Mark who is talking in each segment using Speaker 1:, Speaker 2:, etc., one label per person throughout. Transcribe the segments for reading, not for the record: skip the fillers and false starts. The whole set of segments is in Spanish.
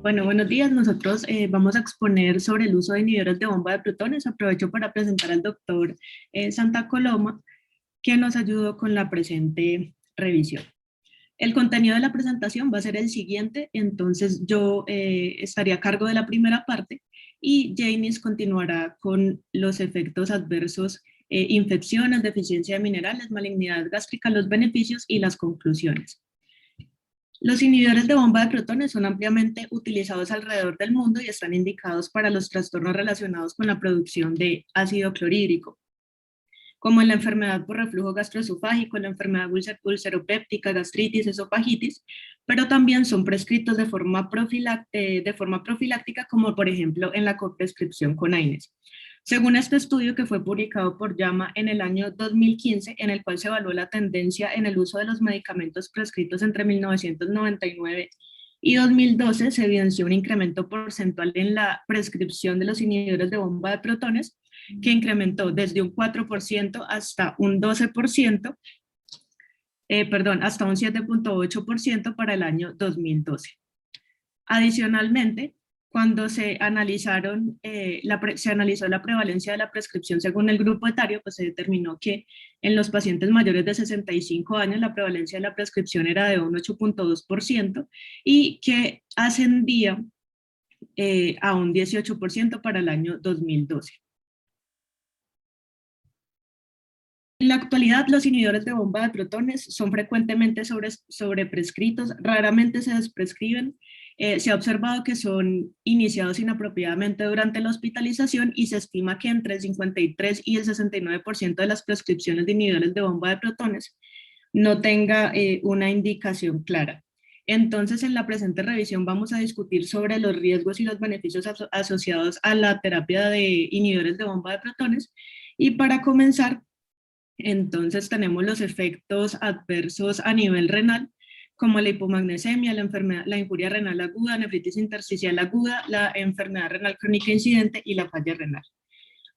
Speaker 1: Bueno, buenos días. Nosotros vamos a exponer sobre el uso de inhibidores de bomba de protones. Aprovecho para presentar al doctor Santa Coloma, que nos ayudó con la presente revisión. El contenido de la presentación va a ser el siguiente, entonces yo estaré a cargo de la primera parte y Janice continuará con los efectos adversos, infecciones, deficiencia de minerales, malignidad gástrica, los beneficios y las conclusiones. Los inhibidores de bomba de protones son ampliamente utilizados alrededor del mundo y están indicados para los trastornos relacionados con la producción de ácido clorhídrico, como en la enfermedad por reflujo gastroesofágico, la enfermedad ulceropéptica, gastritis, esofagitis, pero también son prescritos de forma profiláctica, como por ejemplo en la coprescripción con AINES. Según este estudio que fue publicado por JAMA en el año 2015, en el cual se evaluó la tendencia en el uso de los medicamentos prescritos entre 1999 y 2012, se evidenció un incremento porcentual en la prescripción de los inhibidores de bomba de protones, que incrementó desde un 4% hasta un 12%, hasta un 7.8% para el año 2012. Adicionalmente, cuando se analizó la prevalencia de la prescripción según el grupo etario, pues se determinó que en los pacientes mayores de 65 años la prevalencia de la prescripción era de un 8.2% y que ascendía a un 18% para el año 2012. En la actualidad, los inhibidores de bomba de protones son frecuentemente sobreprescritos, raramente se desprescriben. Se ha observado que son iniciados inapropiadamente durante la hospitalización y se estima que entre el 53 y el 69% de las prescripciones de inhibidores de bomba de protones no tenga una indicación clara. Entonces, en la presente revisión vamos a discutir sobre los riesgos y los beneficios asociados a la terapia de inhibidores de bomba de protones. Y para comenzar, entonces tenemos los efectos adversos a nivel renal, como la hipomagnesemia, la injuria renal aguda, nefritis intersticial aguda, la enfermedad renal crónica incidente y la falla renal.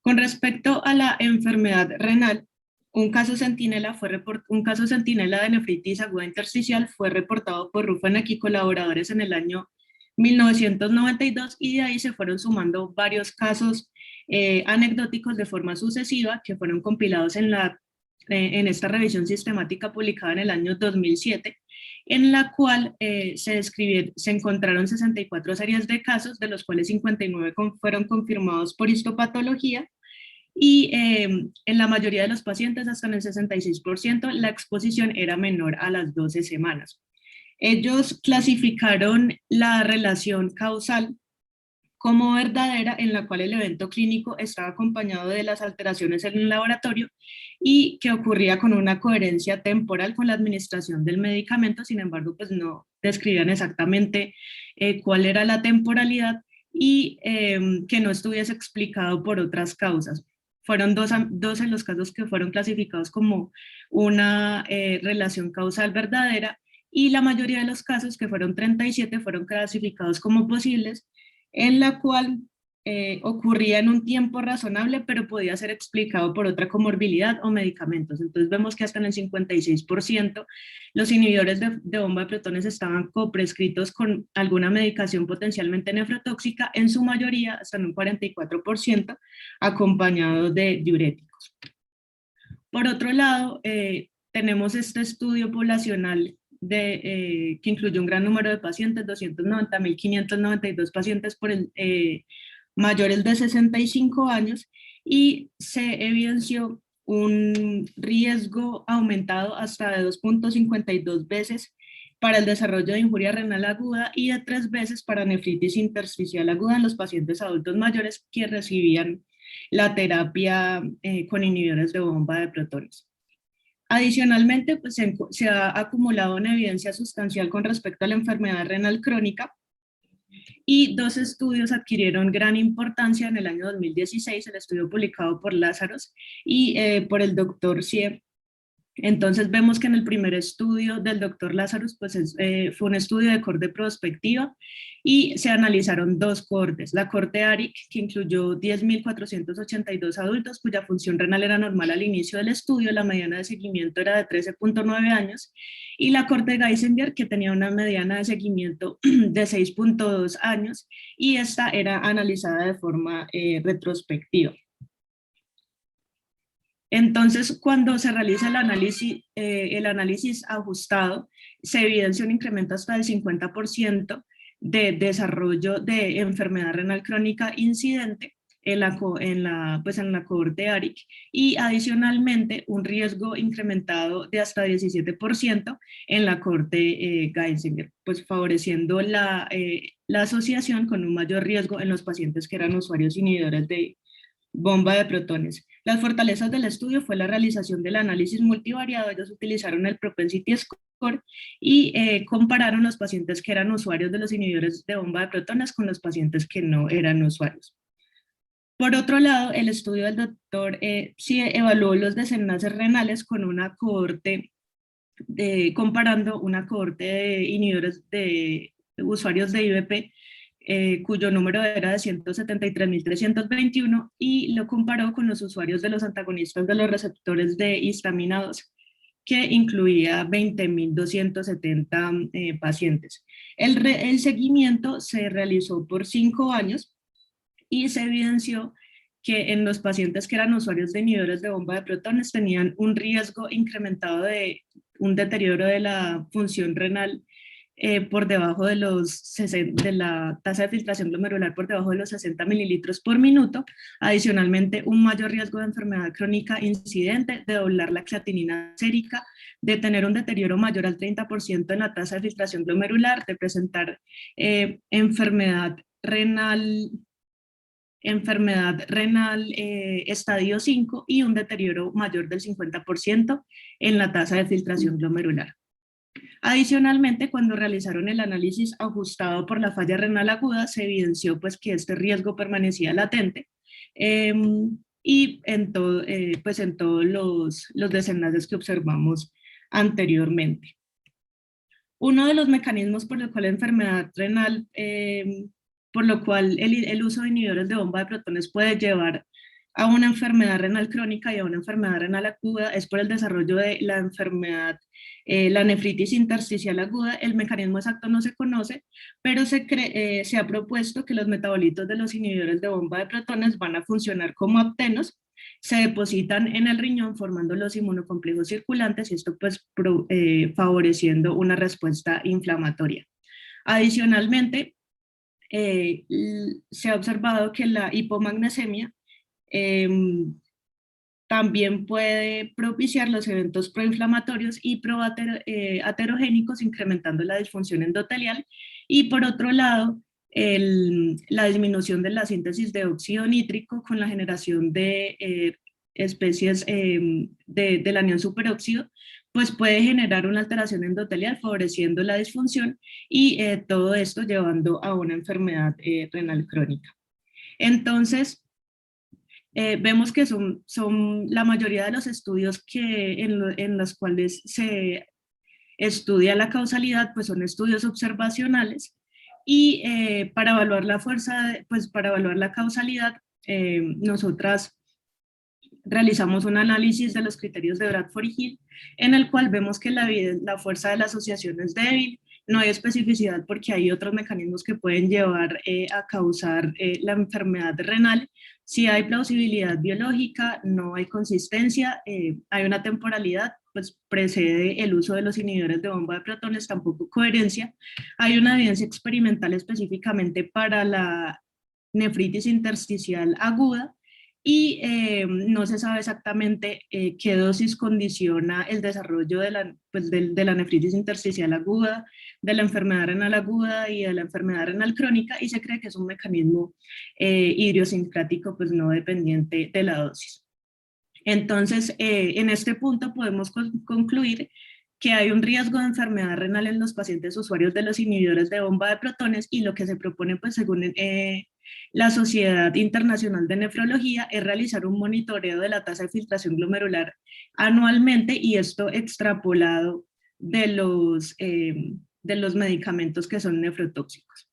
Speaker 1: Con respecto a la enfermedad renal, un caso centinela de nefritis aguda intersticial fue reportado por Ruffeneck y colaboradores en el año 1992 y de ahí se fueron sumando varios casos anecdóticos de forma sucesiva que fueron compilados en esta revisión sistemática publicada en el año 2007, en la cual se encontraron 64 series de casos, de los cuales 59 fueron confirmados por histopatología, y en la mayoría de los pacientes, hasta en el 66%, la exposición era menor a las 12 semanas. Ellos clasificaron la relación causal como verdadera, en la cual el evento clínico estaba acompañado de las alteraciones en el laboratorio y que ocurría con una coherencia temporal con la administración del medicamento. Sin embargo, pues no describían exactamente cuál era la temporalidad y que no estuviese explicado por otras causas. Fueron dos en los casos que fueron clasificados como una relación causal verdadera, y la mayoría de los casos, que fueron 37, fueron clasificados como posibles, en la cual ocurría en un tiempo razonable, pero podía ser explicado por otra comorbilidad o medicamentos. Entonces vemos que hasta en el 56% los inhibidores de bomba de protones estaban coprescritos con alguna medicación potencialmente nefrotóxica, en su mayoría, hasta en un 44%, acompañados de diuréticos. Por otro lado, tenemos este estudio poblacional que incluyó un gran número de pacientes, 290.592 pacientes mayores de 65 años, y se evidenció un riesgo aumentado hasta de 2.52 veces para el desarrollo de injuria renal aguda y de 3 veces para nefritis intersticial aguda en los pacientes adultos mayores que recibían la terapia con inhibidores de bomba de protones. Adicionalmente, pues, se ha acumulado una evidencia sustancial con respecto a la enfermedad renal crónica, y dos estudios adquirieron gran importancia en el año 2016, el estudio publicado por Lázaros y por el doctor Sie, Entonces vemos que en el primer estudio del doctor Lazarus pues fue un estudio de cohorte prospectiva y se analizaron dos cohortes. La cohorte ARIC, que incluyó 10.482 adultos cuya función renal era normal al inicio del estudio, la mediana de seguimiento era de 13.9 años, y la cohorte Geisinger, que tenía una mediana de seguimiento de 6.2 años, y esta era analizada de forma retrospectiva. Entonces, cuando se realiza el análisis ajustado, se evidencia un incremento hasta del 50% de desarrollo de enfermedad renal crónica incidente pues en la cohorte ARIC, y adicionalmente un riesgo incrementado de hasta 17% en la cohorte Geisinger, pues favoreciendo la asociación con un mayor riesgo en los pacientes que eran usuarios inhibidores de bomba de protones. Las fortalezas del estudio fue la realización del análisis multivariado. Ellos utilizaron el propensity score y compararon los pacientes que eran usuarios de los inhibidores de bomba de protones con los pacientes que no eran usuarios. Por otro lado, el estudio del doctor sí evaluó los desenlaces renales con una cohorte, comparando una cohorte de inhibidores de usuarios de IBP cuyo número era de 173.321 y lo comparó con los usuarios de los antagonistas de los receptores de histamina 2, que incluía 20.270 pacientes. El seguimiento se realizó por 5 años y se evidenció que en los pacientes que eran usuarios de inhibidores de bomba de protones tenían un riesgo incrementado de un deterioro de la función renal por debajo de de la tasa de filtración glomerular por debajo de los 60 mililitros por minuto, adicionalmente un mayor riesgo de enfermedad crónica incidente, de doblar la creatinina sérica, de tener un deterioro mayor al 30% en la tasa de filtración glomerular, de presentar enfermedad renal estadio 5 y un deterioro mayor del 50% en la tasa de filtración glomerular. Adicionalmente, cuando realizaron el análisis ajustado por la falla renal aguda, se evidenció pues, que este riesgo permanecía latente y pues, en todos los desenlaces que observamos anteriormente. Uno de los mecanismos por el cual la enfermedad renal, por lo cual el uso de inhibidores de bomba de protones puede llevar a una enfermedad renal crónica y a una enfermedad renal aguda es por el desarrollo de la enfermedad, la nefritis intersticial aguda. El mecanismo exacto no se conoce, pero se ha propuesto que los metabolitos de los inhibidores de bomba de protones van a funcionar como aptenos, se depositan en el riñón formando los inmunocomplejos circulantes y esto pues favoreciendo una respuesta inflamatoria. Adicionalmente, se ha observado que la hipomagnesemia también puede propiciar los eventos proinflamatorios y proaterogénicos, incrementando la disfunción endotelial. Y por otro lado, la disminución de la síntesis de óxido nítrico con la generación de especies del anión superóxido, pues puede generar una alteración endotelial favoreciendo la disfunción y todo esto llevando a una enfermedad renal crónica. Entonces, vemos que son la mayoría de los estudios en los cuales se estudia la causalidad, pues son estudios observacionales y para evaluar para evaluar la causalidad, nosotras realizamos un análisis de los criterios de Bradford y Hill, en el cual vemos que la fuerza de la asociación es débil, no hay especificidad porque hay otros mecanismos que pueden llevar a causar la enfermedad renal. Si hay plausibilidad biológica, no hay consistencia, hay una temporalidad, pues precede el uso de los inhibidores de bomba de protones, tampoco coherencia. Hay una evidencia experimental específicamente para la nefritis intersticial aguda, y no se sabe exactamente qué dosis condiciona el desarrollo de la nefritis intersticial aguda, de la enfermedad renal aguda y de la enfermedad renal crónica, y se cree que es un mecanismo idiosincrático, pues no dependiente de la dosis. Entonces, en este punto podemos concluir que hay un riesgo de enfermedad renal en los pacientes usuarios de los inhibidores de bomba de protones, y lo que se propone, pues según la Sociedad Internacional de Nefrología es realizar un monitoreo de la tasa de filtración glomerular anualmente, y esto extrapolado de los medicamentos que son nefrotóxicos.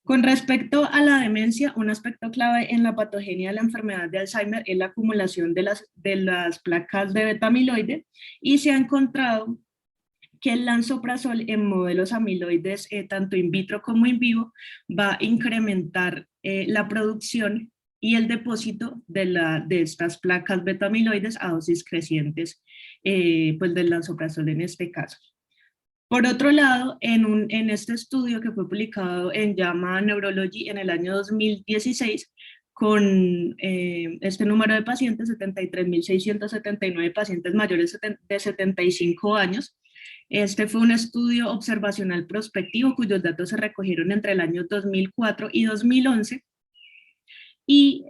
Speaker 1: Con respecto a la demencia, un aspecto clave en la patogenia de la enfermedad de Alzheimer es la acumulación de las placas de beta-amiloide, y se ha encontrado que el lansoprazol en modelos amiloides, tanto in vitro como in vivo, va a incrementar la producción y el depósito de estas placas beta-amiloides a dosis crecientes, pues del lansoprazol en este caso. Por otro lado, en este estudio que fue publicado en JAMA Neurology en el año 2016, con este número de pacientes, 73.679 pacientes mayores de 75 años, este fue un estudio observacional prospectivo cuyos datos se recogieron entre el año 2004 y 2011, y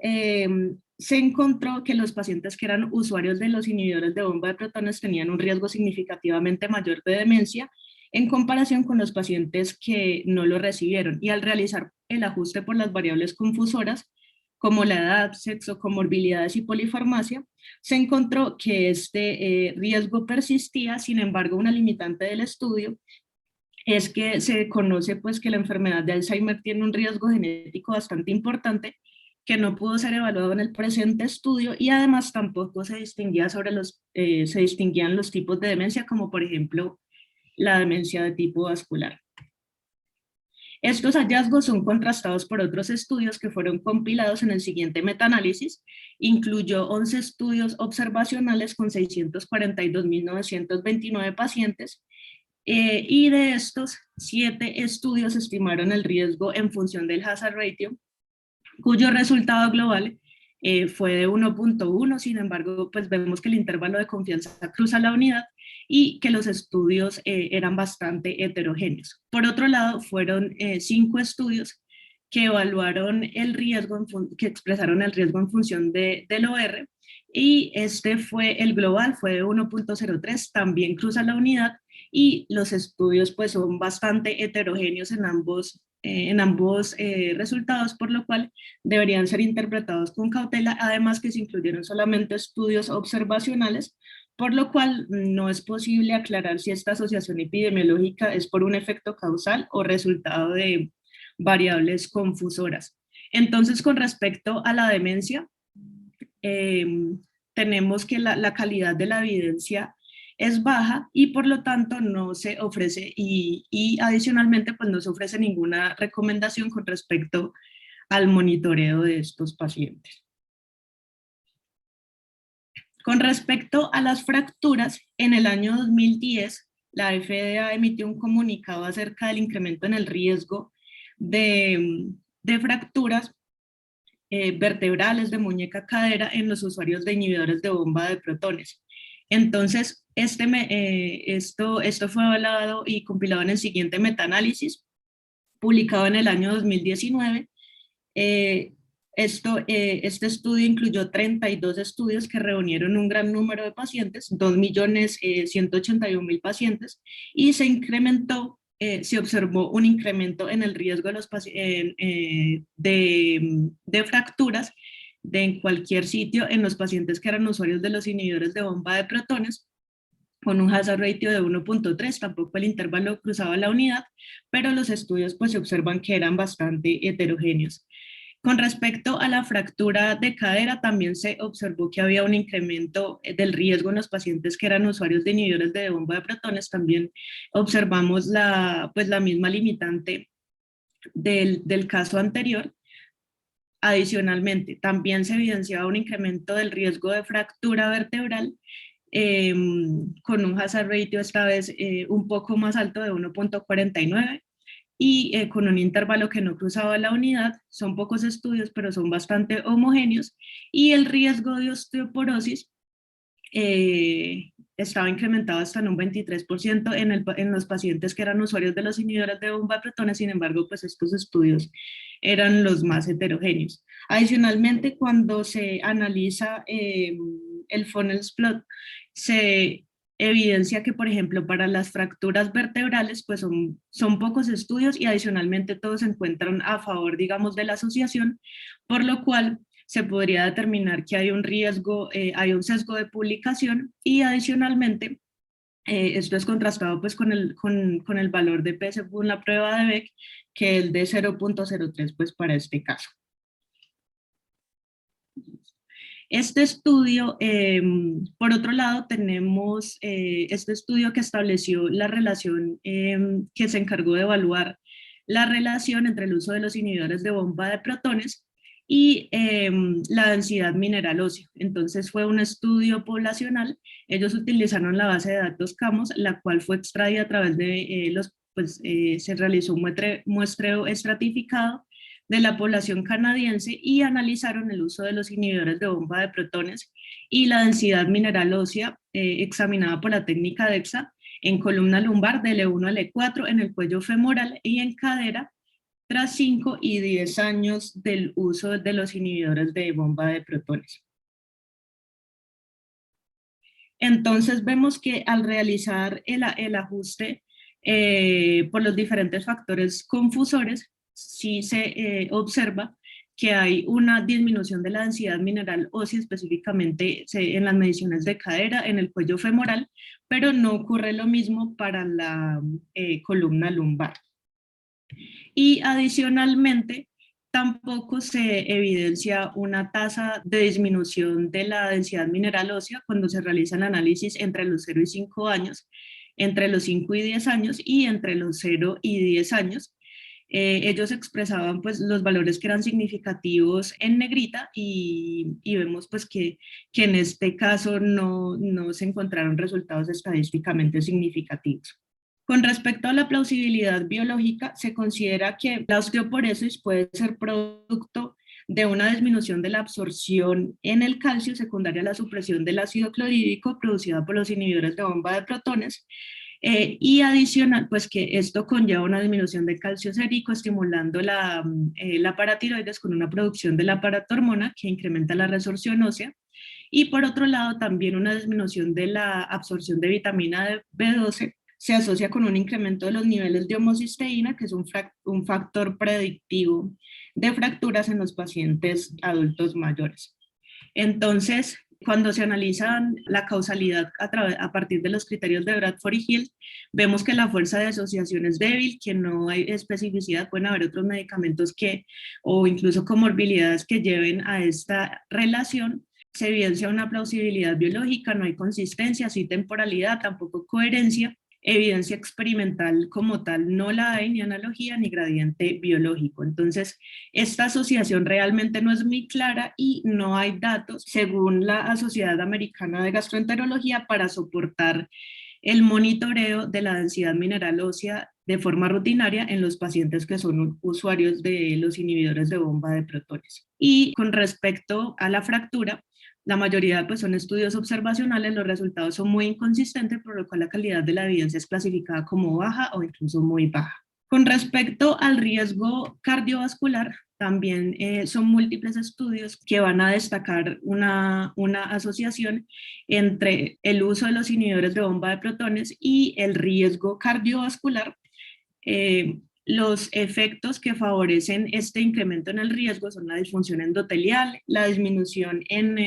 Speaker 1: se encontró que los pacientes que eran usuarios de los inhibidores de bomba de protones tenían un riesgo significativamente mayor de demencia en comparación con los pacientes que no lo recibieron, y al realizar el ajuste por las variables confusoras, como la edad, sexo, comorbilidades y polifarmacia, se encontró que este riesgo persistía. Sin embargo, una limitante del estudio es que se conoce pues que la enfermedad de Alzheimer tiene un riesgo genético bastante importante que no pudo ser evaluado en el presente estudio, y además tampoco se distinguía se distinguían los tipos de demencia, como por ejemplo la demencia de tipo vascular. Estos hallazgos son contrastados por otros estudios que fueron compilados en el siguiente metaanálisis. Incluyó 11 estudios observacionales con 642.929 pacientes, y de estos, 7 estudios estimaron el riesgo en función del hazard ratio, cuyo resultado global fue de 1.1. Sin embargo, pues vemos que el intervalo de confianza cruza la unidad y que los estudios eran bastante heterogéneos. Por otro lado, fueron 5 estudios que evaluaron el riesgo, que expresaron el riesgo en función del OR, y este fue el global, fue de 1.03, también cruza la unidad, y los estudios pues son bastante heterogéneos en ambos resultados, por lo cual deberían ser interpretados con cautela, además que se incluyeron solamente estudios observacionales, por lo cual no es posible aclarar si esta asociación epidemiológica es por un efecto causal o resultado de variables confusoras. Entonces, con respecto a la demencia, eh, tenemos que la calidad de la evidencia es baja, y por lo tanto no se ofrece, y adicionalmente pues no se ofrece ninguna recomendación con respecto al monitoreo de estos pacientes. Con respecto a las fracturas, en el año 2010 la FDA emitió un comunicado acerca del incremento en el riesgo de fracturas vertebrales de muñeca cadera en los usuarios de inhibidores de bomba de protones. Entonces, esto fue evaluado y compilado en el siguiente metaanálisis, publicado en el año 2019. Este estudio incluyó 32 estudios que reunieron un gran número de pacientes, 2.181.000 pacientes, y se observó un incremento en el riesgo de fracturas en cualquier sitio en los pacientes que eran usuarios de los inhibidores de bomba de protones, con un hazard ratio de 1.3, tampoco el intervalo cruzaba la unidad, pero los estudios pues se observan que eran bastante heterogéneos. Con respecto a la fractura de cadera, también se observó que había un incremento del riesgo en los pacientes que eran usuarios de inhibidores de bomba de protones. También observamos la misma limitante del caso anterior. Adicionalmente, también se evidenciaba un incremento del riesgo de fractura vertebral, con un hazard ratio esta vez un poco más alto de 1.49, y con un intervalo que no cruzaba la unidad. Son pocos estudios, pero son bastante homogéneos, y el riesgo de osteoporosis estaba incrementado hasta en un 23% en los pacientes que eran usuarios de los inhibidores de bomba de protones. Sin embargo, pues estos estudios eran los más heterogéneos. Adicionalmente, cuando se analiza el Funnels plot, se evidencia que, por ejemplo, para las fracturas vertebrales, pues son pocos estudios y adicionalmente todos se encuentran a favor, digamos, de la asociación, por lo cual se podría determinar que hay un riesgo, hay un sesgo de publicación y adicionalmente esto es contrastado pues con el valor de P según la prueba de Beck, que es de 0.03 pues para este caso. Este estudio, por otro lado, tenemos este estudio que estableció la relación, que se encargó de evaluar la relación entre el uso de los inhibidores de bomba de protones y la densidad mineral ósea. Entonces fue un estudio poblacional, ellos utilizaron la base de datos CAMOS, la cual fue extraída a través de se realizó un muestreo estratificado de la población canadiense y analizaron el uso de los inhibidores de bomba de protones y la densidad mineral ósea examinada por la técnica DEXA en columna lumbar de L1 a L4, en el cuello femoral y en cadera tras 5 y 10 años del uso de los inhibidores de bomba de protones. Entonces vemos que al realizar el ajuste por los diferentes factores confusores, sí se observa que hay una disminución de la densidad mineral ósea, específicamente en las mediciones de cadera, en el cuello femoral, pero no ocurre lo mismo para la columna lumbar. Y adicionalmente, tampoco se evidencia una tasa de disminución de la densidad mineral ósea cuando se realiza el análisis entre los 0 y 5 años, entre los 5 y 10 años y entre los 0 y 10 años. Ellos expresaban pues los valores que eran significativos en negrita y vemos pues que en este caso no se encontraron resultados estadísticamente significativos. Con respecto a la plausibilidad biológica, se considera que la osteoporosis puede ser producto de una disminución de la absorción en el calcio secundaria a la supresión del ácido clorhídrico producida por los inhibidores de bomba de protones, y adicional, pues que esto conlleva una disminución del calcio sérico, estimulando la paratiroides con una producción de la paratormona que incrementa la resorción ósea, y por otro lado también una disminución de la absorción de vitamina B12 se asocia con un incremento de los niveles de homocisteína, que es un factor predictivo de fracturas en los pacientes adultos mayores. Entonces, cuando se analiza la causalidad a partir de los criterios de Bradford y Hill, vemos que la fuerza de asociación es débil, que no hay especificidad, pueden haber otros medicamentos o incluso comorbilidades que lleven a esta relación. Se evidencia una plausibilidad biológica, no hay consistencia, sí temporalidad, tampoco coherencia. Evidencia experimental como tal no la hay, ni analogía ni gradiente biológico. Entonces, esta asociación realmente no es muy clara y no hay datos, según la Sociedad Americana de Gastroenterología, para soportar el monitoreo de la densidad mineral ósea de forma rutinaria en los pacientes que son usuarios de los inhibidores de bomba de protones. Y con respecto a la fractura, la mayoría pues, son estudios observacionales, los resultados son muy inconsistentes, por lo cual la calidad de la evidencia es clasificada como baja o incluso muy baja. Con respecto al riesgo cardiovascular, también son múltiples estudios que van a destacar una asociación entre el uso de los inhibidores de bomba de protones y el riesgo cardiovascular. Los efectos que favorecen este incremento en el riesgo son la disfunción endotelial, la disminución en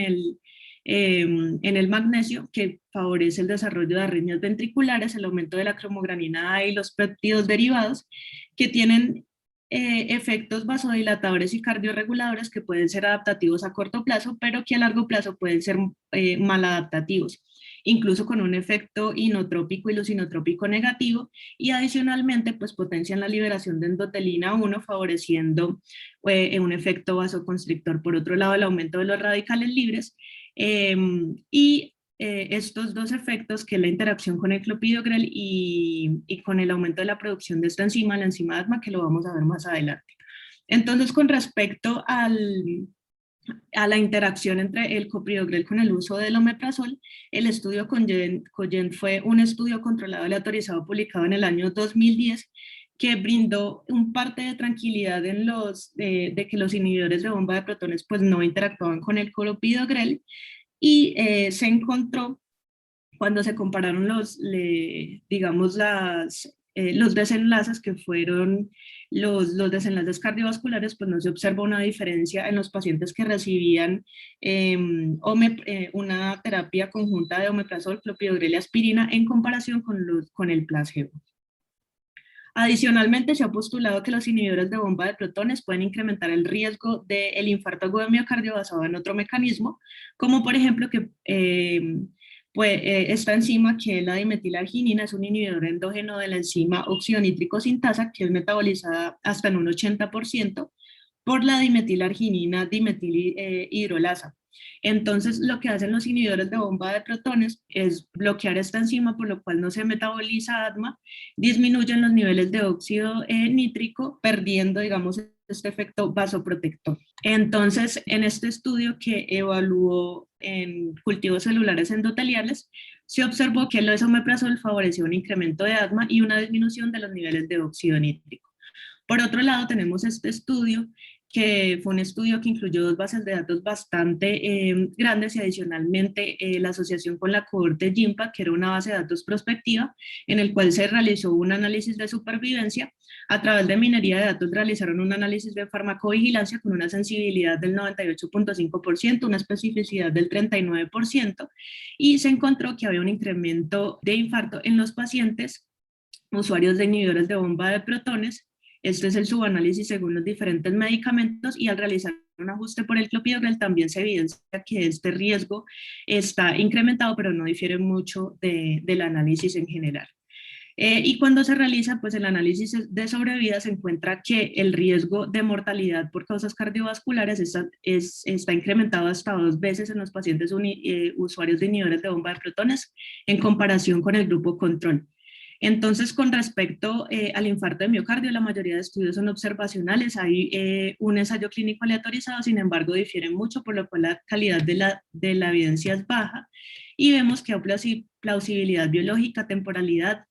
Speaker 1: el magnesio, que favorece el desarrollo de arritmias ventriculares, el aumento de la cromogranina A y los péptidos derivados, que tienen efectos vasodilatadores y cardiorreguladores que pueden ser adaptativos a corto plazo, pero que a largo plazo pueden ser maladaptativos, incluso con un efecto inotrópico y lucinotrópico negativo, y adicionalmente pues potencian la liberación de endotelina 1, favoreciendo un efecto vasoconstrictor. Por otro lado, el aumento de los radicales libres, y estos dos efectos, que es la interacción con el clopidogrel y con el aumento de la producción de esta enzima, la enzima ADMA, que lo vamos a ver más adelante. Entonces, con respecto a la interacción entre el clopidogrel con el uso del omeprazol, el estudio COGENT fue un estudio controlado y autorizado publicado en el año 2010, que brindó un parte de tranquilidad de que los inhibidores de bomba de protones pues no interactuaban con el clopidogrel, y se encontró cuando se compararon digamos, los desenlaces que fueron los desenlaces cardiovasculares, pues no se observa una diferencia en los pacientes que recibían una terapia conjunta de omeprazol, clopidogrel y aspirina en comparación con el placebo. Adicionalmente, se ha postulado que los inhibidores de bomba de protones pueden incrementar el riesgo del infarto agudo de miocardio basado en otro mecanismo, como por ejemplo que esta enzima, que es la dimetilarginina, es un inhibidor endógeno de la enzima óxido nítrico sintasa, que es metabolizada hasta en un 80% por la dimetilarginina dimetilhidrolasa. Entonces, lo que hacen los inhibidores de bomba de protones es bloquear esta enzima, por lo cual no se metaboliza ADMA, disminuyen los niveles de óxido nítrico, perdiendo, digamos, este efecto vasoprotector. Entonces, en este estudio que evaluó en cultivos celulares endoteliales, se observó que el esomeprazol favoreció un incremento de ADMA y una disminución de los niveles de óxido nítrico. Por otro lado, tenemos este estudio, que fue un estudio que incluyó 2 bases de datos bastante grandes y adicionalmente la asociación con la cohorte GIMPA, que era una base de datos prospectiva, en el cual se realizó un análisis de supervivencia. A través de minería de datos realizaron un análisis de farmacovigilancia con una sensibilidad del 98.5%, una especificidad del 39%, y se encontró que había un incremento de infarto en los pacientes usuarios de inhibidores de bomba de protones. Este es el subanálisis según los diferentes medicamentos, y al realizar un ajuste por el clopidogrel también se evidencia que este riesgo está incrementado, pero no difiere mucho del análisis en general. Y cuando se realiza pues, el análisis de sobrevida, se encuentra que el riesgo de mortalidad por causas cardiovasculares está incrementado hasta 2 veces en los pacientes usuarios de inhibidores de bomba de protones en comparación con el grupo control. Entonces, con respecto al infarto de miocardio, la mayoría de estudios son observacionales. Hay un ensayo clínico aleatorizado, sin embargo, difieren mucho, por lo cual la calidad de la evidencia es baja. Y vemos que hay plausibilidad biológica, temporalidad,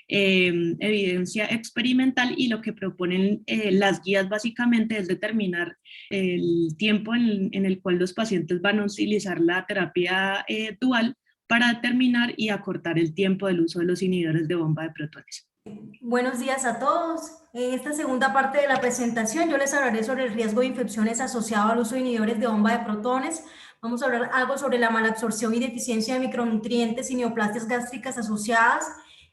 Speaker 1: evidencia experimental, y lo que proponen las guías básicamente es determinar el tiempo en el cual los pacientes van a utilizar la terapia dual para determinar y acortar el tiempo del uso de los inhibidores de bomba de protones.
Speaker 2: Buenos días a todos. En esta segunda parte de la presentación yo les hablaré sobre el riesgo de infecciones asociado al uso de inhibidores de bomba de protones. Vamos a hablar algo sobre la malabsorción y deficiencia de micronutrientes y neoplasias gástricas asociadas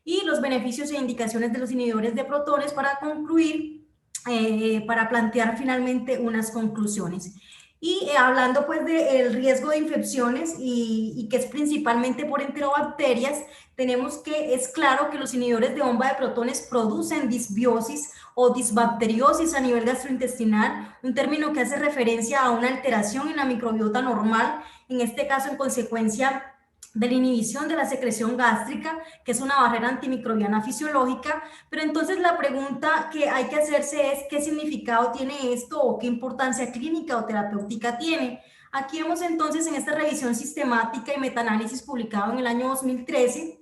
Speaker 2: y los beneficios e indicaciones de los inhibidores de protones para concluir, para plantear finalmente unas conclusiones. Y hablando pues del riesgo de infecciones y que es principalmente por enterobacterias, tenemos que es claro que los inhibidores de bomba de protones producen disbiosis o disbacteriosis a nivel gastrointestinal, un término que hace referencia a una alteración en la microbiota normal, en este caso en consecuencia de la inhibición de la secreción gástrica, que es una barrera antimicrobiana fisiológica. Pero entonces la pregunta que hay que hacerse es ¿qué significado tiene esto o qué importancia clínica o terapéutica tiene? Aquí vemos entonces en esta revisión sistemática y metaanálisis publicado en el año 2013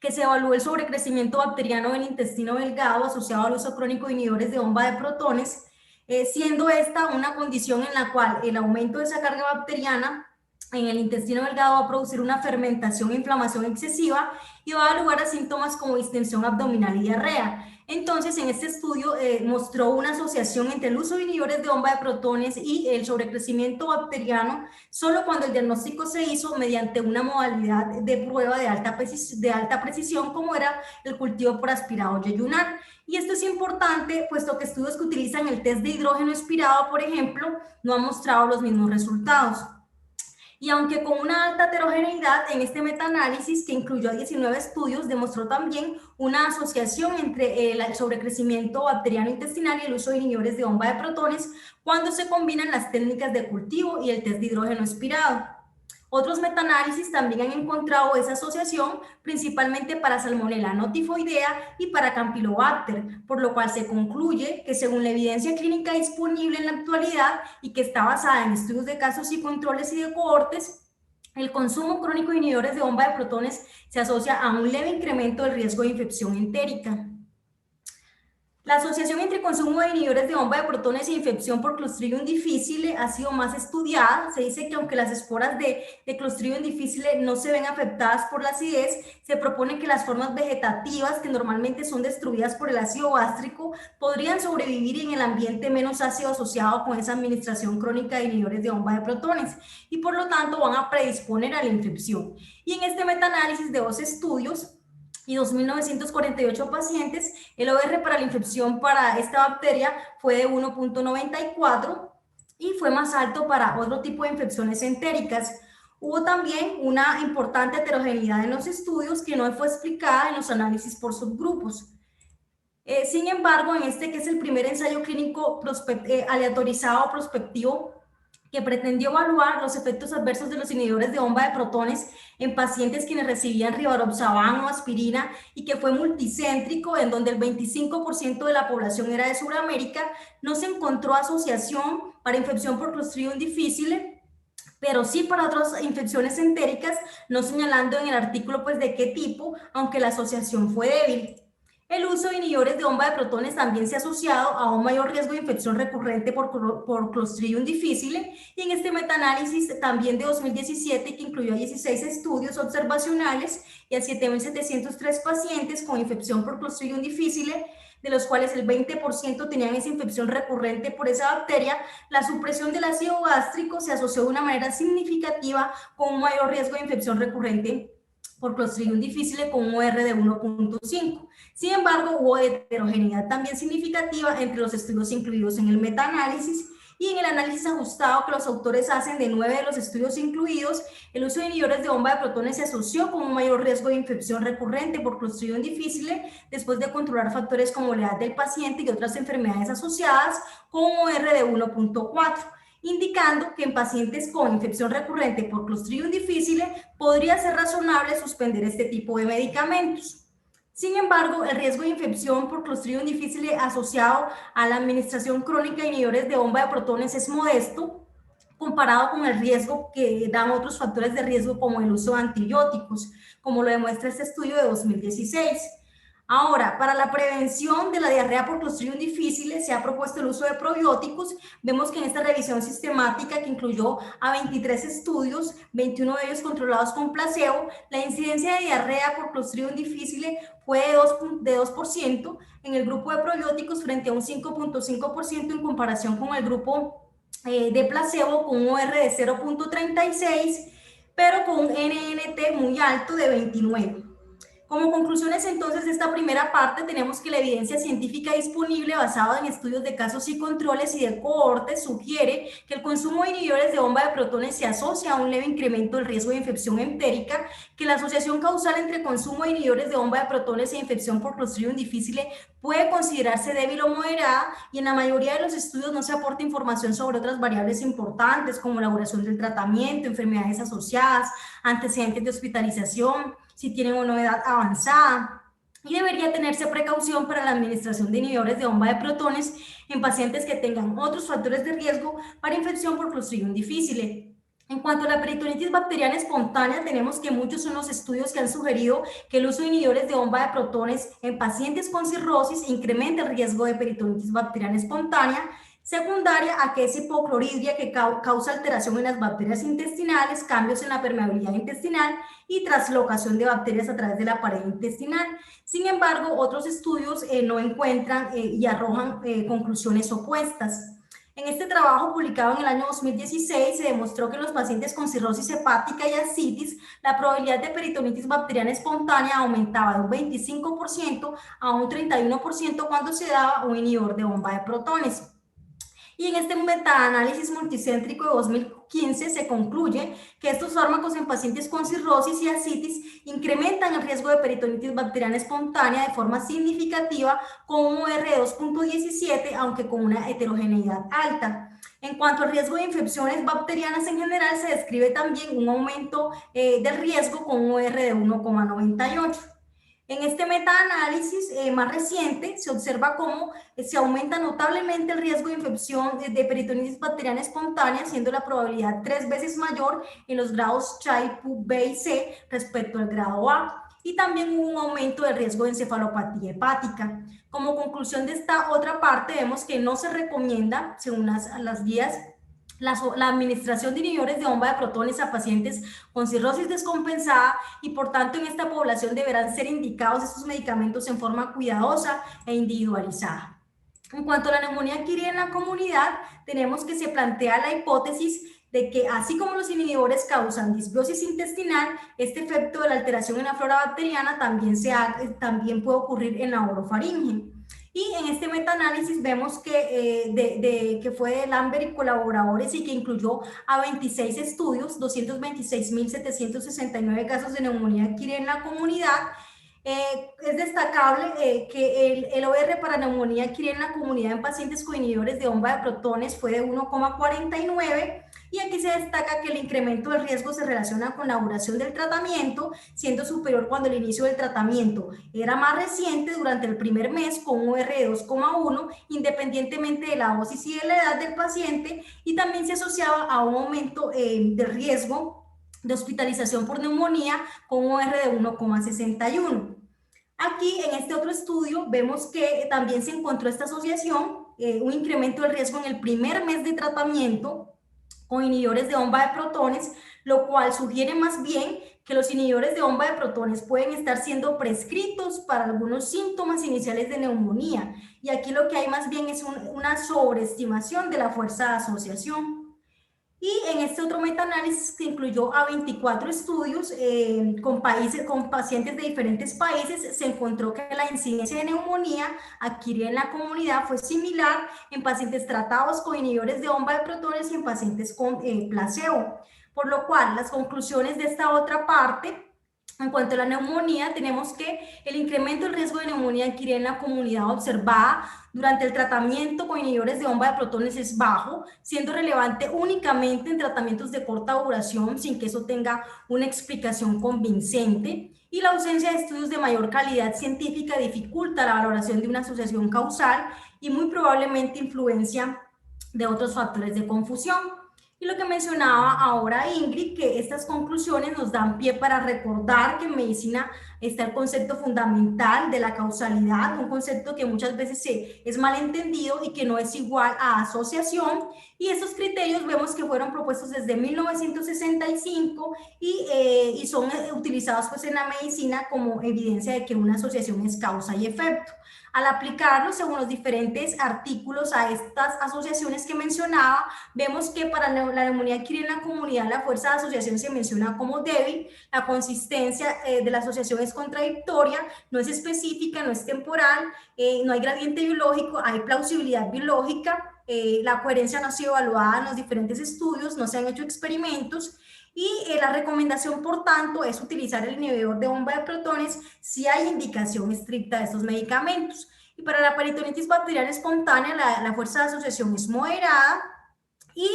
Speaker 2: que se evaluó el sobrecrecimiento bacteriano del intestino delgado asociado al uso crónico de inhibidores de bomba de protones, siendo esta una condición en la cual el aumento de esa carga bacteriana en el intestino delgado va a producir una fermentación e inflamación excesiva y va a dar lugar a síntomas como distensión abdominal y diarrea. Entonces, en este estudio mostró una asociación entre el uso de inhibidores de bomba de protones y el sobrecrecimiento bacteriano solo cuando el diagnóstico se hizo mediante una modalidad de prueba de alta precisión, como era el cultivo por aspirado yeyunar. Y esto es importante, puesto que estudios que utilizan el test de hidrógeno expirado, por ejemplo, no han mostrado los mismos resultados. Y aunque con una alta heterogeneidad, en este metaanálisis que incluyó a 19 estudios, demostró también una asociación entre el sobrecrecimiento bacteriano intestinal y el uso de inhibidores de bomba de protones cuando se combinan las técnicas de cultivo y el test de hidrógeno expirado. Otros metaanálisis también han encontrado esa asociación principalmente para Salmonella notifoidea y para Campylobacter, por lo cual se concluye que según la evidencia clínica disponible en la actualidad y que está basada en estudios de casos y controles y de cohortes, el consumo crónico de inhibidores de bomba de protones se asocia a un leve incremento del riesgo de infección entérica. La asociación entre consumo de inhibidores de bomba de protones e infección por Clostridium difficile ha sido más estudiada. Se dice que aunque las esporas de Clostridium difficile no se ven afectadas por la acidez, se propone que las formas vegetativas que normalmente son destruidas por el ácido gástrico podrían sobrevivir en el ambiente menos ácido asociado con esa administración crónica de inhibidores de bomba de protones y por lo tanto van a predisponer a la infección. Y en este metaanálisis de 2 estudios y 2.948 pacientes, el OR para la infección para esta bacteria fue de 1.94 y fue más alto para otro tipo de infecciones entéricas. Hubo también una importante heterogeneidad en los estudios que no fue explicada en los análisis por subgrupos. Sin embargo, en este que es el primer ensayo clínico aleatorizado prospectivo que pretendió evaluar los efectos adversos de los inhibidores de bomba de protones en pacientes quienes recibían rivaroxaban o aspirina y que fue multicéntrico, en donde el 25% de la población era de Sudamérica, no se encontró asociación para infección por Clostridium difficile, pero sí para otras infecciones entéricas, no señalando en el artículo pues de qué tipo, aunque la asociación fue débil. El uso de inhibidores de bomba de protones también se ha asociado a un mayor riesgo de infección recurrente por Clostridium difficile, y en este metaanálisis también de 2017, que incluyó 16 estudios observacionales y a 7.703 pacientes con infección por Clostridium difficile, de los cuales el 20% tenían esa infección recurrente por esa bacteria, la supresión del ácido gástrico se asoció de una manera significativa con un mayor riesgo de infección recurrente por Clostridium difficile con un OR de 1.5. Sin embargo, hubo heterogeneidad también significativa entre los estudios incluidos en el metaanálisis y en el análisis ajustado que los autores hacen de 9 de los estudios incluidos. El uso de inhibidores de bomba de protones se asoció con un mayor riesgo de infección recurrente por Clostridium difficile después de controlar factores como la edad del paciente y otras enfermedades asociadas con un OR de 1.4, indicando que en pacientes con infección recurrente por Clostridium difficile podría ser razonable suspender este tipo de medicamentos. Sin embargo, el riesgo de infección por Clostridium difficile asociado a la administración crónica de inhibidores de bomba de protones es modesto, comparado con el riesgo que dan otros factores de riesgo como el uso de antibióticos, como lo demuestra este estudio de 2016. Ahora, para la prevención de la diarrea por Clostridium difficile se ha propuesto el uso de probióticos. Vemos que en esta revisión sistemática que incluyó a 23 estudios, 21 de ellos controlados con placebo, la incidencia de diarrea por Clostridium difficile fue de 2% en el grupo de probióticos frente a un 5.5% en comparación con el grupo de placebo con un OR de 0.36, pero con un NNT muy alto de 29. Como conclusiones entonces de esta primera parte, tenemos que la evidencia científica disponible basada en estudios de casos y controles y de cohortes sugiere que el consumo de inhibidores de bomba de protones se asocia a un leve incremento del riesgo de infección entérica, que la asociación causal entre consumo de inhibidores de bomba de protones e infección por Clostridium difficile puede considerarse débil o moderada, y en la mayoría de los estudios no se aporta información sobre otras variables importantes como la duración del tratamiento, enfermedades asociadas, antecedentes de hospitalización, si tienen una edad avanzada, y debería tenerse precaución para la administración de inhibidores de bomba de protones en pacientes que tengan otros factores de riesgo para infección por Clostridium difficile. En cuanto a la peritonitis bacteriana espontánea, tenemos que muchos son los estudios que han sugerido que el uso de inhibidores de bomba de protones en pacientes con cirrosis incrementa el riesgo de peritonitis bacteriana espontánea, secundaria a que es hipocloridria que causa alteración en las bacterias intestinales, cambios en la permeabilidad intestinal y traslocación de bacterias a través de la pared intestinal. Sin embargo, otros estudios no encuentran y arrojan conclusiones opuestas. En este trabajo publicado en el año 2016 se demostró que en los pacientes con cirrosis hepática y ascitis la probabilidad de peritonitis bacteriana espontánea aumentaba de un 25% a un 31% cuando se daba un inhibidor de bomba de protones. Y en este metaanálisis multicéntrico de 2015 se concluye que estos fármacos en pacientes con cirrosis y ascitis incrementan el riesgo de peritonitis bacteriana espontánea de forma significativa con un OR de 2.17, aunque con una heterogeneidad alta. En cuanto al riesgo de infecciones bacterianas en general, se describe también un aumento del riesgo con un OR de 1.98. En este metaanálisis más reciente se observa cómo se aumenta notablemente el riesgo de infección de peritonitis bacteriana espontánea, siendo la probabilidad 3 veces mayor en los grados CHAI, PUB, B y C respecto al grado A. y también hubo un aumento del riesgo de encefalopatía hepática. Como conclusión de esta otra parte, vemos que no se recomienda, según las guías, la administración de inhibidores de bomba de protones a pacientes con cirrosis descompensada y por tanto en esta población deberán ser indicados estos medicamentos en forma cuidadosa e individualizada. En cuanto a la neumonía adquirida en la comunidad, tenemos que se plantea la hipótesis de que así como los inhibidores causan disbiosis intestinal, este efecto de la alteración en la flora bacteriana también puede ocurrir en la orofaringe. Y en este metaanálisis vemos que fue de Lambert y colaboradores y que incluyó a 26 estudios, 226.769 casos de neumonía adquirida en la comunidad. Es destacable que el OR para neumonía adquirida en la comunidad en pacientes con inhibidores de bomba de protones fue de 1,49 y aquí se destaca que el incremento del riesgo se relaciona con la duración del tratamiento, siendo superior cuando el inicio del tratamiento era más reciente durante el primer mes con un OR de 2,1, independientemente de la dosis y de la edad del paciente, y también se asociaba a un aumento del riesgo de hospitalización por neumonía con un OR de 1,61. Aquí en este otro estudio vemos que también se encontró esta asociación, un incremento del riesgo en el primer mes de tratamiento con inhibidores de bomba de protones, lo cual sugiere más bien que los inhibidores de bomba de protones pueden estar siendo prescritos para algunos síntomas iniciales de neumonía. Y aquí lo que hay más bien es una sobreestimación de la fuerza de asociación. Y en este otro metaanálisis que incluyó a 24 estudios con pacientes de diferentes países, se encontró que la incidencia de neumonía adquirida en la comunidad fue similar en pacientes tratados con inhibidores de bomba de protones y en pacientes con placebo. Por lo cual, las conclusiones de esta otra parte, en cuanto a la neumonía, tenemos que el incremento del riesgo de neumonía adquirida en la comunidad observada durante el tratamiento con inhibidores de bomba de protones es bajo, siendo relevante únicamente en tratamientos de corta duración, sin que eso tenga una explicación convincente. Y la ausencia de estudios de mayor calidad científica dificulta la valoración de una asociación causal y muy probablemente influencia de otros factores de confusión. Y lo que mencionaba ahora Ingrid, que estas conclusiones nos dan pie para recordar que en medicina está el concepto fundamental de la causalidad, un concepto que muchas veces es malentendido y que no es igual a asociación. Y estos criterios vemos que fueron propuestos desde 1965 y son utilizados pues en la medicina como evidencia de que una asociación es causa y efecto. Al aplicarlos según los diferentes artículos a estas asociaciones que mencionaba, vemos que para la neumonía adquirida en la comunidad la fuerza de asociación se menciona como débil, la consistencia de la asociación es contradictoria, no es específica, no es temporal, no hay gradiente biológico, hay plausibilidad biológica, la coherencia no ha sido evaluada en los diferentes estudios, no se han hecho experimentos. Y la recomendación, por tanto, es utilizar el inhibidor de bomba de protones si hay indicación estricta de estos medicamentos. Y para la peritonitis bacteriana espontánea, la fuerza de asociación es moderada y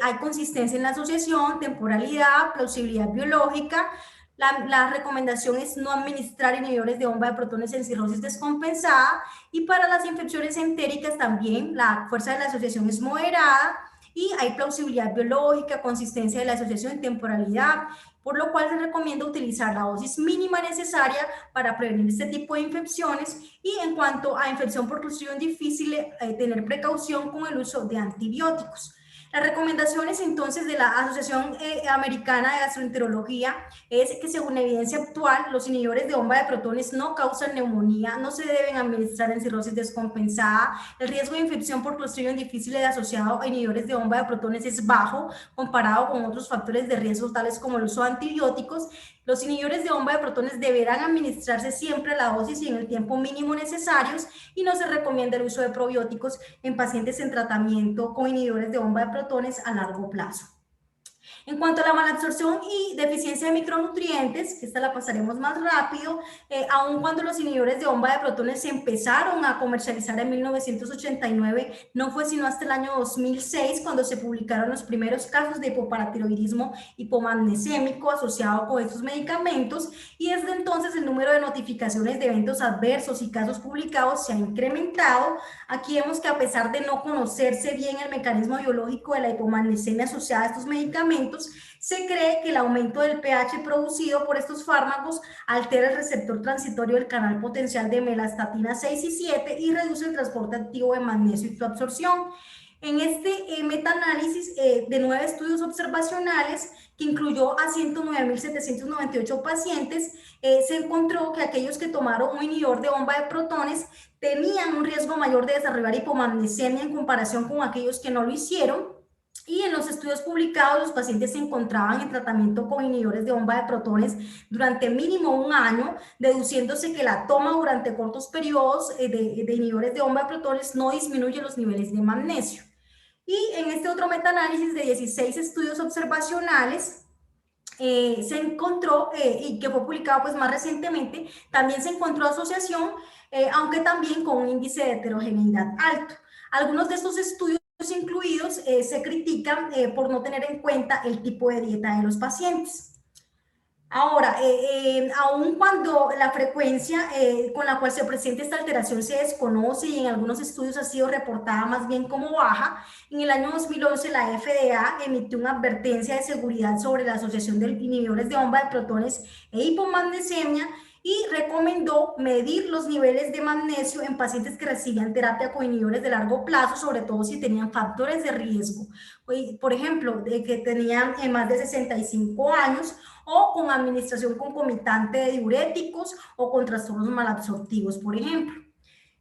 Speaker 2: hay consistencia en la asociación, temporalidad, plausibilidad biológica. La recomendación es no administrar inhibidores de bomba de protones en cirrosis descompensada. Y para las infecciones entéricas también la fuerza de la asociación es moderada y hay plausibilidad biológica, consistencia de la asociación en temporalidad, por lo cual se recomienda utilizar la dosis mínima necesaria para prevenir este tipo de infecciones. Y en cuanto a infección por Clostridium difficile, tener precaución con el uso de antibióticos. Las recomendaciones entonces de la Asociación Americana de Gastroenterología es que según la evidencia actual, los inhibidores de bomba de protones no causan neumonía, no se deben administrar en cirrosis descompensada, el riesgo de infección por Clostridium difficile asociado a inhibidores de bomba de protones es bajo comparado con otros factores de riesgo tales como el uso de antibióticos. Los inhibidores de bomba de protones deberán administrarse siempre la dosis y en el tiempo mínimo necesarios y no se recomienda el uso de probióticos en pacientes en tratamiento con inhibidores de bomba de protones a largo plazo. En cuanto a la malabsorción y deficiencia de micronutrientes, que esta la pasaremos más rápido, aun cuando los inhibidores de bomba de protones se empezaron a comercializar en 1989, no fue sino hasta el año 2006 cuando se publicaron los primeros casos de hipoparatiroidismo hipomagnesémico asociado con estos medicamentos y desde entonces el número de notificaciones de eventos adversos y casos publicados se ha incrementado. Aquí vemos que a pesar de no conocerse bien el mecanismo biológico de la hipomagnesemia asociada a estos medicamentos, medicamentos, se cree que el aumento del pH producido por estos fármacos altera el receptor transitorio del canal potencial de melastatina 6 y 7 y reduce el transporte activo de magnesio y su absorción. En este metaanálisis de 9 estudios observacionales, que incluyó a 109.798 pacientes, se encontró que aquellos que tomaron un inhibidor de bomba de protones tenían un riesgo mayor de desarrollar hipomagnesemia en comparación con aquellos que no lo hicieron. Y en los estudios publicados, los pacientes se encontraban en tratamiento con inhibidores de bomba de protones durante mínimo un año, deduciéndose que la toma durante cortos periodos de inhibidores de bomba de protones no disminuye los niveles de magnesio. Y en este otro metaanálisis de 16 estudios observacionales, se encontró, y que fue publicado pues más recientemente, también se encontró asociación, aunque también con un índice de heterogeneidad alto. Algunos de estos estudios incluidos se critican por no tener en cuenta el tipo de dieta de los pacientes. Ahora, aun cuando la frecuencia con la cual se presenta esta alteración se desconoce y en algunos estudios ha sido reportada más bien como baja, en el año 2011 la FDA emitió una advertencia de seguridad sobre la asociación de inhibidores de bomba de protones e hipomagnesemia y recomendó medir los niveles de magnesio en pacientes que recibían terapia con inhibidores de largo plazo, sobre todo si tenían factores de riesgo, por ejemplo, de que tenían más de 65 años, o con administración concomitante de diuréticos o con trastornos malabsortivos, por ejemplo.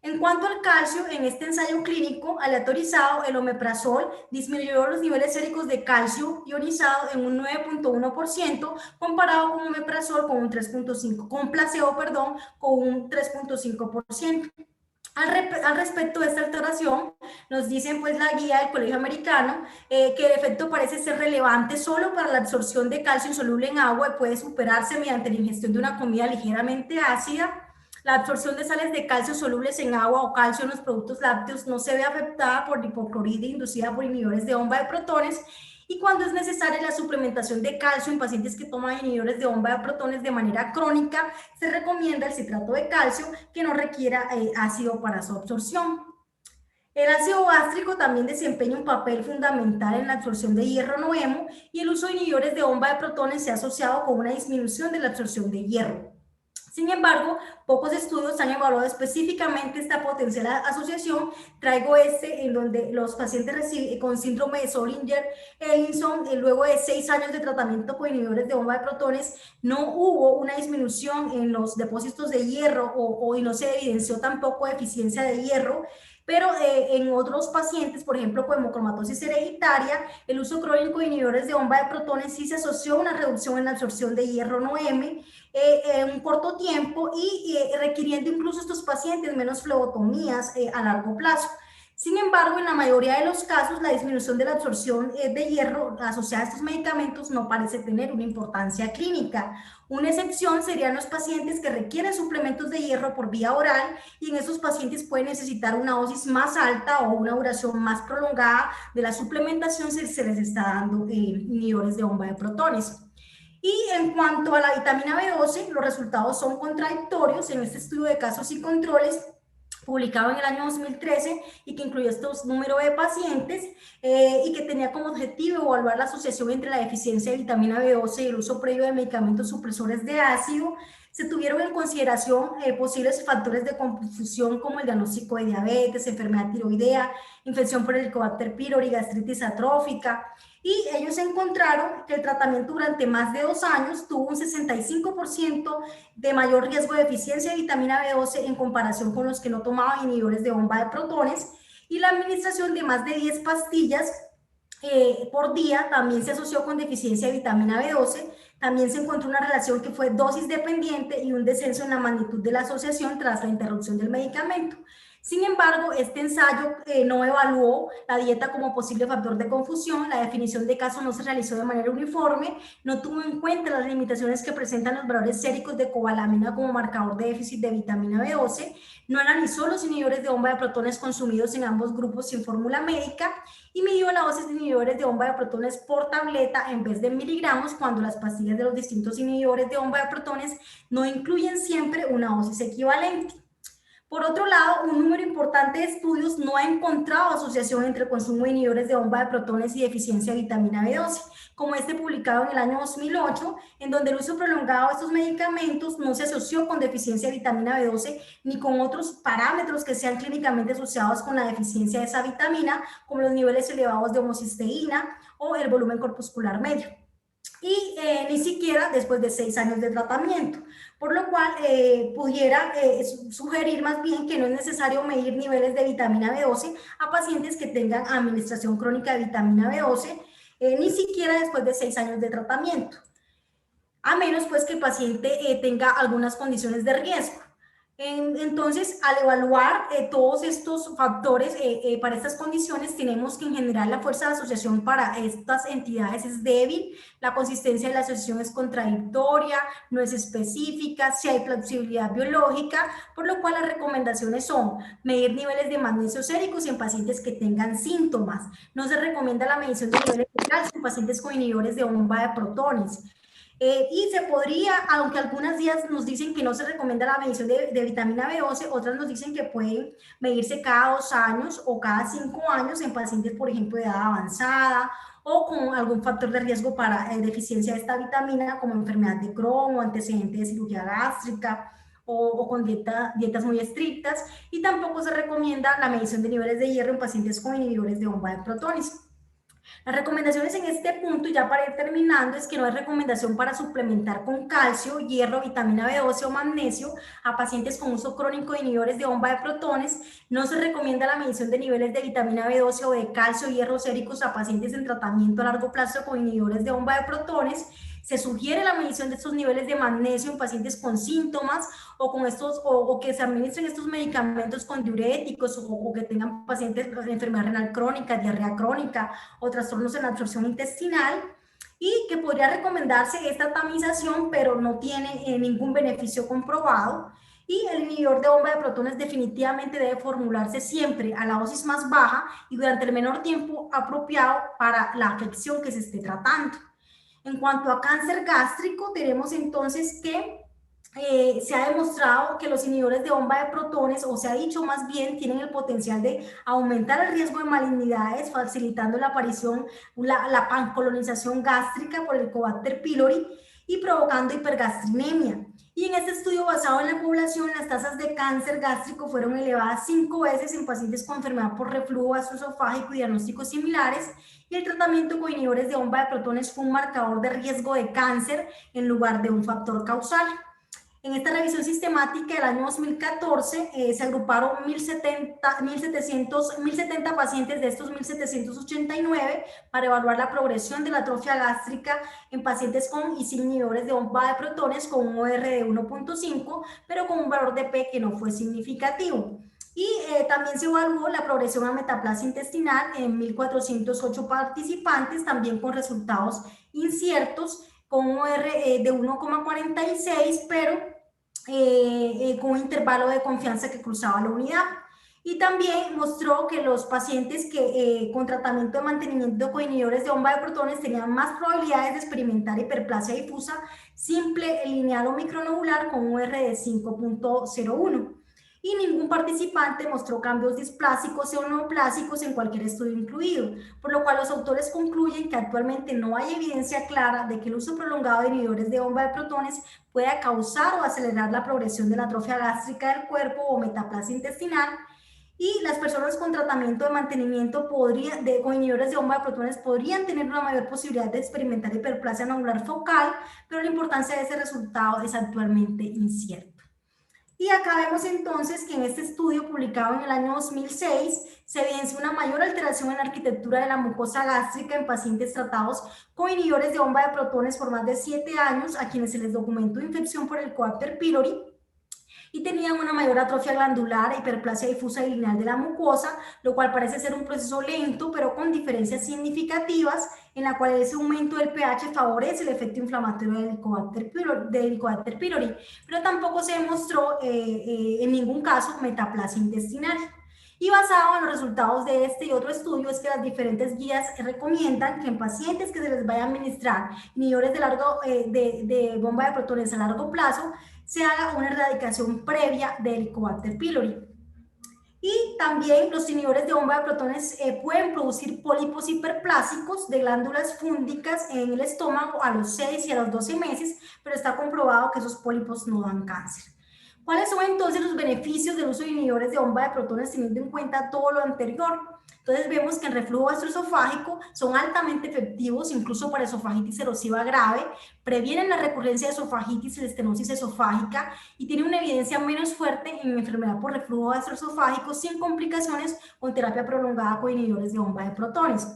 Speaker 2: En cuanto al calcio, en este ensayo clínico aleatorizado, el omeprazol disminuyó los niveles séricos de calcio ionizado en un 9.1% comparado con omeprazol con un 3.5%, con placebo, perdón, con un 3.5%. Al respecto de esta alteración, nos dicen pues la guía del Colegio Americano que el efecto parece ser relevante solo para la absorción de calcio insoluble en agua y puede superarse mediante la ingestión de una comida ligeramente ácida. La absorción de sales de calcio solubles en agua o calcio en los productos lácteos no se ve afectada por hipoclorita inducida por inhibidores de bomba de protones, y cuando es necesaria la suplementación de calcio en pacientes que toman inhibidores de bomba de protones de manera crónica, se recomienda el citrato de calcio que no requiera ácido para su absorción. El ácido gástrico también desempeña un papel fundamental en la absorción de hierro no hemo y el uso de inhibidores de bomba de protones se ha asociado con una disminución de la absorción de hierro. Sin embargo, pocos estudios han evaluado específicamente esta potencial asociación. Traigo en donde los pacientes con síndrome de Zollinger-Ellison, luego de 6 años de tratamiento con inhibidores de bomba de protones, no hubo una disminución en los depósitos de hierro y no se evidenció tampoco deficiencia de hierro. Pero en otros pacientes, por ejemplo, con hemocromatosis hereditaria, el uso crónico de inhibidores de bomba de protones sí se asoció a una reducción en la absorción de hierro no heme en un corto tiempo y requiriendo incluso estos pacientes menos flebotomías a largo plazo. Sin embargo, en la mayoría de los casos, la disminución de la absorción de hierro asociada a estos medicamentos no parece tener una importancia clínica. Una excepción serían los pacientes que requieren suplementos de hierro por vía oral, y en esos pacientes pueden necesitar una dosis más alta o una duración más prolongada de la suplementación si se les está dando inhibidores de bomba de protones. Y en cuanto a la vitamina B12, los resultados son contradictorios en este estudio de casos y controles publicado en el año 2013 y que incluyó estos números de pacientes y que tenía como objetivo evaluar la asociación entre la deficiencia de vitamina B12 y el uso previo de medicamentos supresores de ácido. Se tuvieron en consideración posibles factores de confusión como el diagnóstico de diabetes, enfermedad tiroidea, infección por Helicobacter pylori, gastritis atrófica, y ellos encontraron que el tratamiento durante más de 2 años tuvo un 65% de mayor riesgo de deficiencia de vitamina B12 en comparación con los que no tomaban inhibidores de bomba de protones, y la administración de más de 10 pastillas por día también se asoció con deficiencia de vitamina B12. También se encontró una relación que fue dosis dependiente y un descenso en la magnitud de la asociación tras la interrupción del medicamento. Sin embargo, este ensayo no evaluó la dieta como posible factor de confusión, la definición de caso no se realizó de manera uniforme, no tuvo en cuenta las limitaciones que presentan los valores séricos de cobalamina como marcador de déficit de vitamina B12, no analizó los inhibidores de bomba de protones consumidos en ambos grupos sin fórmula médica y midió la dosis de inhibidores de bomba de protones por tableta en vez de miligramos, cuando las pastillas de los distintos inhibidores de bomba de protones no incluyen siempre una dosis equivalente. Por otro lado, un número importante de estudios no ha encontrado asociación entre el consumo de inhibidores de bomba de protones y deficiencia de vitamina B12, como este publicado en el año 2008, en donde el uso prolongado de estos medicamentos no se asoció con deficiencia de vitamina B12 ni con otros parámetros que sean clínicamente asociados con la deficiencia de esa vitamina, como los niveles elevados de homocisteína o el volumen corpuscular medio. Y ni siquiera después de 6 años de tratamiento, por lo cual pudiera sugerir más bien que no es necesario medir niveles de vitamina B12 a pacientes que tengan administración crónica de vitamina B12, ni siquiera después de 6 años de tratamiento, a menos pues que el paciente tenga algunas condiciones de riesgo. Entonces, al evaluar todos estos factores para estas condiciones, tenemos que en general la fuerza de asociación para estas entidades es débil, la consistencia de la asociación es contradictoria, no es específica, si hay plausibilidad biológica, por lo cual las recomendaciones son medir niveles de magnesio séricos en pacientes que tengan síntomas. No se recomienda la medición de niveles de calcio en pacientes con inhibidores de bomba de protones. Y se podría, aunque algunas guías nos dicen que no se recomienda la medición de vitamina B12, otras nos dicen que pueden medirse cada 2 años o cada 5 años en pacientes, por ejemplo, de edad avanzada o con algún factor de riesgo para deficiencia de esta vitamina, como enfermedad de Crohn o antecedente de cirugía gástrica o con dietas muy estrictas. Y tampoco se recomienda la medición de niveles de hierro en pacientes con inhibidores de bomba de protones. Las recomendaciones en este punto, ya para ir terminando, es que no hay recomendación para suplementar con calcio, hierro, vitamina B12 o magnesio a pacientes con uso crónico de inhibidores de bomba de protones. No se recomienda la medición de niveles de vitamina B12 o de calcio, hierro séricos a pacientes en tratamiento a largo plazo con inhibidores de bomba de protones. Se sugiere la medición de estos niveles de magnesio en pacientes con síntomas o que se administren estos medicamentos con diuréticos o que tengan pacientes con enfermedad renal crónica, diarrea crónica o trastornos en la absorción intestinal, y que podría recomendarse esta tamización, pero no tiene ningún beneficio comprobado. Y el inhibidor de bomba de protones definitivamente debe formularse siempre a la dosis más baja y durante el menor tiempo apropiado para la afección que se esté tratando. En cuanto a cáncer gástrico, tenemos entonces que se ha demostrado que los inhibidores de bomba de protones, o se ha dicho más bien, tienen el potencial de aumentar el riesgo de malignidades, facilitando la aparición, la pancolonización gástrica por el Helicobacter pylori y provocando hipergastrinemia. Y en este estudio basado en la población, las tasas de cáncer gástrico fueron elevadas 5 veces en pacientes con enfermedad por reflujo gastroesofágico y diagnósticos similares, y el tratamiento con inhibidores de bomba de protones fue un marcador de riesgo de cáncer en lugar de un factor causal. En esta revisión sistemática del año 2014 se agruparon 1.070 pacientes de estos 1.789 para evaluar la progresión de la atrofia gástrica en pacientes con y sin inhibidores de bomba de protones con un OR de 1.5, pero con un valor de P que no fue significativo. Y también se evaluó la progresión a metaplasia intestinal en 1.408 participantes, también con resultados inciertos, con un OR de 1,46, pero con un intervalo de confianza que cruzaba la unidad. Y también mostró que los pacientes que con tratamiento de mantenimiento con inhibidores de bomba de protones tenían más probabilidades de experimentar hiperplasia difusa simple, lineal o micronodular con un R de 5.01. Y ningún participante mostró cambios displásicos o neoplásicos en cualquier estudio incluido, por lo cual los autores concluyen que actualmente no hay evidencia clara de que el uso prolongado de inhibidores de bomba de protones pueda causar o acelerar la progresión de la atrofia gástrica del cuerpo o metaplasia intestinal, y las personas con tratamiento de mantenimiento con inhibidores de bomba de protones podrían tener una mayor posibilidad de experimentar hiperplasia nodular focal, pero la importancia de ese resultado es actualmente incierta. Y acá vemos entonces que en este estudio publicado en el año 2006 se evidencia una mayor alteración en la arquitectura de la mucosa gástrica en pacientes tratados con inhibidores de bomba de protones por más de 7 años, a quienes se les documentó infección por el Helicobacter pylori y tenían una mayor atrofia glandular, hiperplasia difusa y lineal de la mucosa, lo cual parece ser un proceso lento, pero con diferencias significativas, en la cual ese aumento del pH favorece el efecto inflamatorio del Helicobacter pylori, pero tampoco se demostró en ningún caso metaplasia intestinal. Y basado en los resultados de este y otro estudio, es que las diferentes guías recomiendan que en pacientes que se les vaya a administrar inhibidores de bomba de protones a largo plazo, se haga una erradicación previa del Helicobacter pylori. Y también los inhibidores de bomba de protones pueden producir pólipos hiperplásicos de glándulas fúngicas en el estómago a los 6 y a los 12 meses, pero está comprobado que esos pólipos no dan cáncer. ¿Cuáles son entonces los beneficios del uso de inhibidores de bomba de protones teniendo en cuenta todo lo anterior? Entonces vemos que en reflujo gastroesofágico son altamente efectivos, incluso para esofagitis erosiva grave, previenen la recurrencia de esofagitis y la estenosis esofágica y tienen una evidencia menos fuerte en enfermedad por reflujo gastroesofágico sin complicaciones con terapia prolongada con inhibidores de bomba de protones.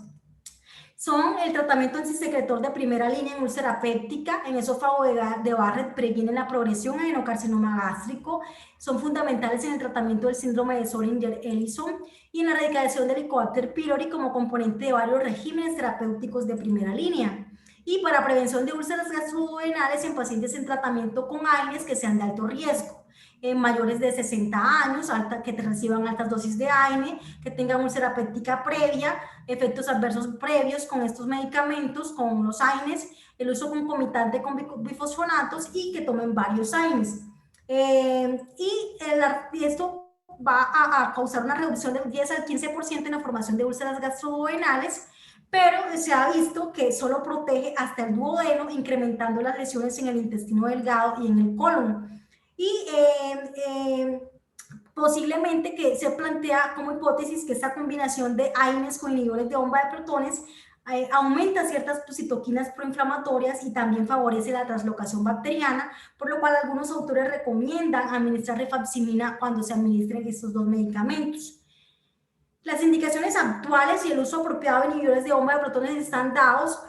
Speaker 2: Son el tratamiento antisecretor de primera línea en úlcera péptica, en esófago de Barrett, previenen la progresión a adenocarcinoma gástrico, son fundamentales en el tratamiento del síndrome de Solinger-Ellison y en la erradicación del Helicobacter pylori como componente de varios regímenes terapéuticos de primera línea. Y para prevención de úlceras gastroduodenales en pacientes en tratamiento con AINES que sean de alto riesgo. Mayores de 60 años, que reciban altas dosis de AINE, que tengan úlcera péptica previa, efectos adversos previos con estos medicamentos, con los AINES, el uso concomitante con bifosfonatos y que tomen varios AINES. Y esto va a causar una reducción del 10 al 15% en la formación de úlceras gastroduodenales, pero se ha visto que solo protege hasta el duodeno, incrementando las lesiones en el intestino delgado y en el colon. Y posiblemente que se plantea como hipótesis que esta combinación de AINES con inhibidores de bomba de protones aumenta ciertas citoquinas proinflamatorias y también favorece la translocación bacteriana, por lo cual algunos autores recomiendan administrar rifampicina cuando se administren estos dos medicamentos. Las indicaciones actuales y el uso apropiado de inhibidores de bomba de protones están dados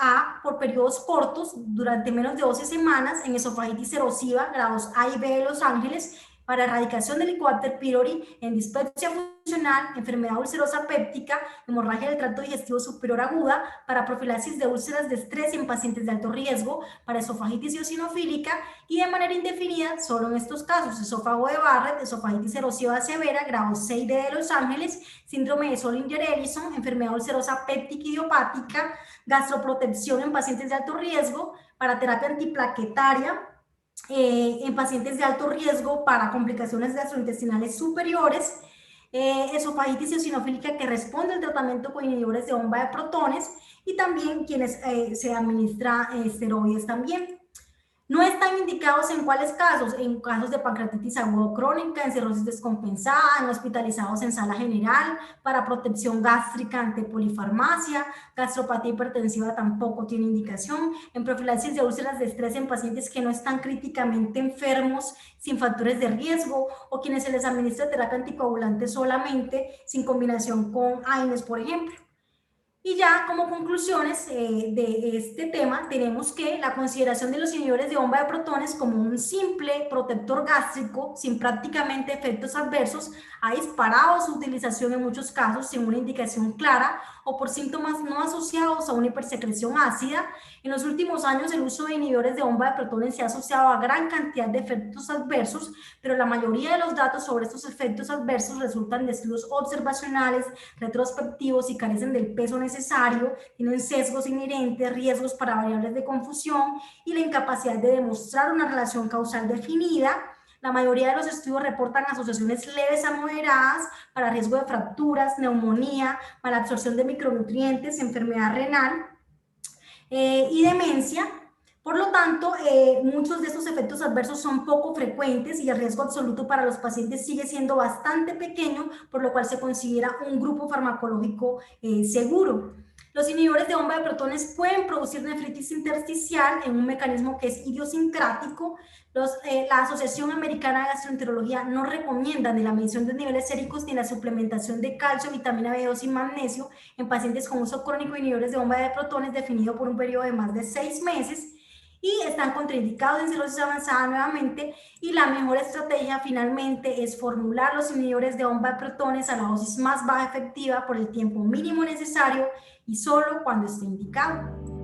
Speaker 2: por periodos cortos, durante menos de 12 semanas, en esofagitis erosiva, grados A y B de Los Ángeles, para erradicación del Helicobacter pylori, en dispepsia funcional, enfermedad ulcerosa péptica, hemorragia del tracto digestivo superior aguda, para profilaxis de úlceras de estrés en pacientes de alto riesgo, para esofagitis eosinofílica y de manera indefinida solo en estos casos: esófago de Barrett, esofagitis erosiva severa, grado 6D de Los Ángeles, síndrome de Solinger-Ellison, enfermedad ulcerosa péptica idiopática, gastroprotección en pacientes de alto riesgo, para terapia antiplaquetaria, en pacientes de alto riesgo para complicaciones gastrointestinales superiores, esofagitis eosinofílica que responde al tratamiento con inhibidores de bomba de protones y también quienes se administra esteroides también. No están indicados en cuáles casos: en casos de pancreatitis aguda crónica, en cirrosis descompensada, en hospitalizados en sala general, para protección gástrica ante polifarmacia, gastropatía hipertensiva tampoco tiene indicación, en profilaxis de úlceras de estrés en pacientes que no están críticamente enfermos, sin factores de riesgo, o quienes se les administra terapia anticoagulante solamente, sin combinación con AINES, por ejemplo. Y ya como conclusiones de este tema, tenemos que la consideración de los inhibidores de bomba de protones como un simple protector gástrico sin prácticamente efectos adversos ha disparado su utilización en muchos casos sin una indicación clara o por síntomas no asociados a una hipersecreción ácida. En los últimos años el uso de inhibidores de bomba de protones se ha asociado a gran cantidad de efectos adversos, pero la mayoría de los datos sobre estos efectos adversos resultan de estudios observacionales, retrospectivos y carecen del peso necesario, tienen sesgos inherentes, riesgos para variables de confusión y la incapacidad de demostrar una relación causal definida. La mayoría de los estudios reportan asociaciones leves a moderadas para riesgo de fracturas, neumonía, malabsorción de micronutrientes, enfermedad renal y demencia. Por lo tanto, muchos de estos efectos adversos son poco frecuentes y el riesgo absoluto para los pacientes sigue siendo bastante pequeño, por lo cual se considera un grupo farmacológico seguro. Los inhibidores de bomba de protones pueden producir nefritis intersticial en un mecanismo que es idiosincrático. La Asociación Americana de Gastroenterología no recomienda ni la medición de niveles séricos ni la suplementación de calcio, vitamina B2 y magnesio en pacientes con uso crónico de inhibidores de bomba de protones definido por un periodo de más de 6 meses y están contraindicados en cirrosis avanzada nuevamente. Y la mejor estrategia finalmente es formular los inhibidores de bomba de protones a la dosis más baja efectiva por el tiempo mínimo necesario y solo cuando esté indicado.